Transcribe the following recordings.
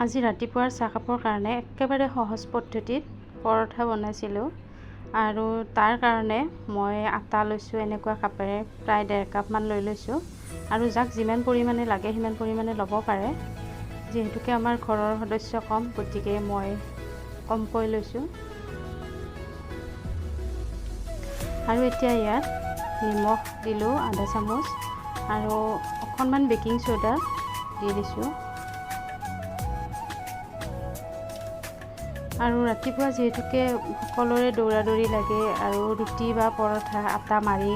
আজি ৰাতিপুৱাৰ চাহকাপৰ কাৰণে একেবাৰে সহজ পদ্ধতিত পৰঠা বনাইছিলোঁ আৰু তাৰ কাৰণে মই আটা লৈছোঁ এনেকুৱা কাপেৰে প্ৰায় 1.5 কাপমান লৈ লৈছোঁ আৰু যাক যিমান পৰিমাণে লাগে সিমান পৰিমাণে ল'ব পাৰে। যিহেতুকে আমাৰ ঘৰৰ সদস্য কম গতিকে মই কমকৈ লৈছোঁ। আৰু এতিয়া ইয়াত নিমখ দিলোঁ আধা চামুচ আৰু অকণমান বেকিং চ'ডা দি দিছোঁ। আৰু ৰাতিপুৱা যিহেতুকে সকলোৰে দৌৰা-দৌৰি লাগে আৰু ৰুটি বা পৰঠা আটা মাৰি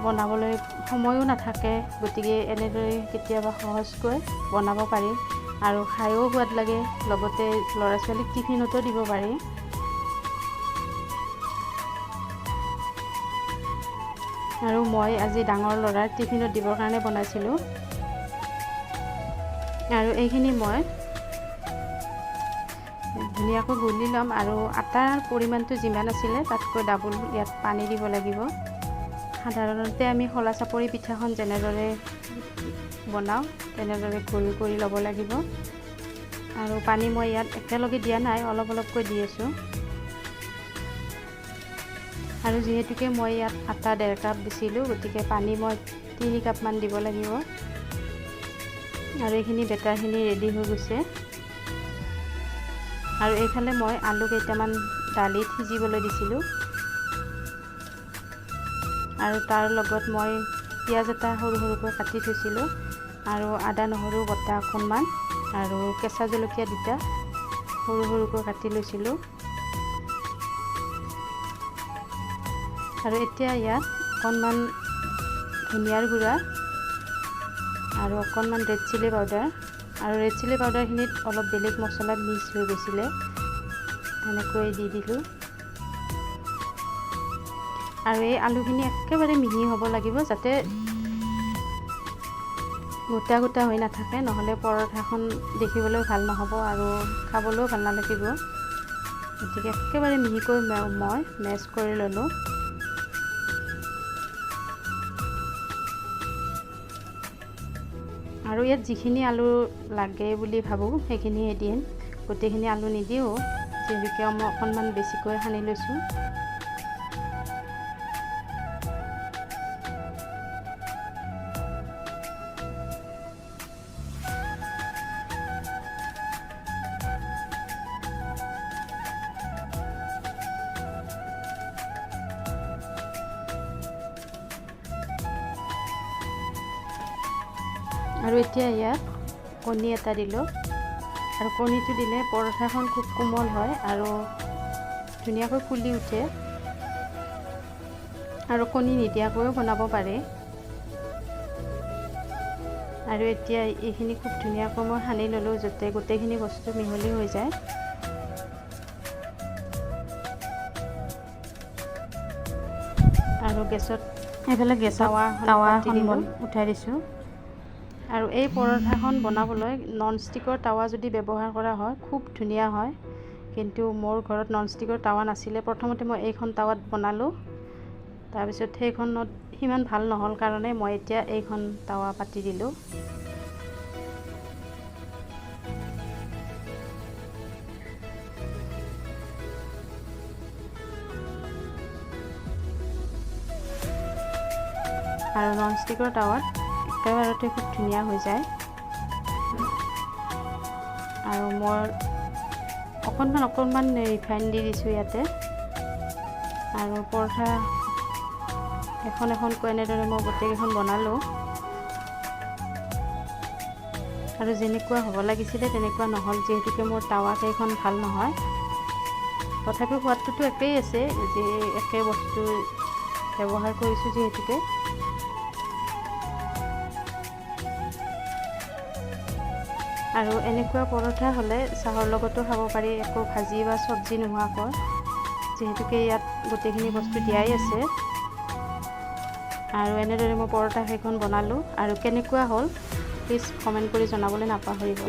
বনাবলৈ সময়ো নাথাকে, গতিকে এনেদৰে কেতিয়াবা সহজকৈ বনাব পাৰি আৰু খায়ো সোৱাদ লাগে, লগতে ল'ৰা-ছোৱালীক টিফিনতো দিব পাৰি। আৰু মই আজি ডাঙৰ ল'ৰাৰ টিফিনত দিবৰ কাৰণে বনাইছিলোঁ। আৰু এইখিনি মই ধুনীয়াকৈ গুলি ল'ম আৰু আটাৰ পৰিমাণটো যিমান আছিলে তাতকৈ ডাবল ইয়াত পানী দিব লাগিব। সাধাৰণতে আমি খলা চাপৰি পিঠাখন যেনেদৰে বনাওঁ তেনেদৰে গোল কৰি ল'ব লাগিব। আৰু পানী মই ইয়াত একেলগে দিয়া নাই, অলপ অলপকৈ দি আছোঁ। আৰু যিহেতুকে মই ইয়াত আটা 1.5 কাপ দিছিলোঁ, গতিকে পানী মই 3 কাপমান দিব লাগিব। আৰু এইখিনি বেটাৰখিনি ৰেডি হৈ গৈছে। আৰু এইফালে মই আলু কেইটামান দালিত সিজিবলৈ দিছিলোঁ আৰু তাৰ লগত মই পিঁয়াজ এটা সৰু সৰুকৈ কাটি থৈছিলোঁ আৰু আদা নহৰু বটা অকণমান আৰু কেঁচা জলকীয়া 2টা সৰু সৰুকৈ কাটি লৈছিলোঁ। আৰু এতিয়া ইয়াত অকণমান ধনিয়াৰ গুড়া আৰু অকণমান ৰেড চিলি পাউডাৰ, আৰু ৰেড চিলি পাউডাৰখিনিত অলপ বেলেগ মছলা মিক্স হৈ গৈছিলে, এনেকৈ দি দিলোঁ। আৰু এই আলুখিনি একেবাৰে মিহি হ'ব লাগিব, যাতে গোটা গোটা হৈ নাথাকে, নহ'লে পৰঠাখন দেখিবলৈও ভাল নহ'ব আৰু খাবলৈও ভাল নালাগিব। গতিকে একেবাৰে মিহিকৈ মই মেছ কৰি ল'লোঁ। আৰু ইয়াত যিখিনি আলু লাগে বুলি ভাবোঁ সেইখিনিহে দিম, গোটেইখিনি আলু নিদিওঁ, যিহেতুকে মই অকণমান বেছিকৈ সানি লৈছোঁ। আৰু এতিয়া ইয়াত কণী এটা দিলোঁ, আৰু কণীটো দিলে পৰঠাখন খুব কোমল হয় আৰু ধুনীয়াকৈ ফুলি উঠে। আৰু কণী নিদিয়াকৈও বনাব পাৰে। আৰু এতিয়া এইখিনি খুব ধুনীয়াকৈ মই সানি ল'লোঁ, যাতে গোটেইখিনি বস্তু মিহলি হৈ যায়। আৰু এইফালে টাৱাখন উঠাই দিছোঁ। আৰু এই পৰঠাখন বনাবলৈ ননষ্টিকৰ টাৱা যদি ব্যৱহাৰ কৰা হয় খুব ধুনীয়া হয়, কিন্তু মোৰ ঘৰত ননষ্টিকৰ টাৱা নাছিলে। প্ৰথমতে মই এইখন টাৱাত বনালোঁ, তাৰপিছত সেইখনত সিমান ভাল নহ'ল কাৰণে মই এতিয়া এইখন টাৱা পাতি দিলোঁ। আৰু ননষ্টিকৰ টাৱাত একেবাৰতে খুব ধুনীয়া হৈ যায়। আৰু মই অকণমান ৰিফাইন দি দিছোঁ ইয়াতে। আৰু পৰঠা এখন এখনকৈ এনেদৰে মই গোটেইকেইখন বনালোঁ। আৰু যেনেকুৱা হ'ব লাগিছিলে তেনেকুৱা নহ'ল, যিহেতুকে মোৰ টাৱাকেইখন ভাল নহয়। তথাপিও সোৱাদটোতো একেই আছে, যে একে বস্তু ব্যৱহাৰ কৰিছোঁ যিহেতুকে। আৰু এনেকুৱা পৰঠা হ'লে চাহৰ লগতো খাব পাৰি, একো ভাজি বা চব্জি নোহোৱাকৈ, যিহেতুকে ইয়াত গোটেইখিনি বস্তু দিয়াই আছে। আৰু এনেদৰে মই পৰঠা সেইখন বনালোঁ। আৰু কেনেকুৱা হ'ল প্লিজ কমেণ্ট কৰি জনাবলৈ নাপাহৰিব।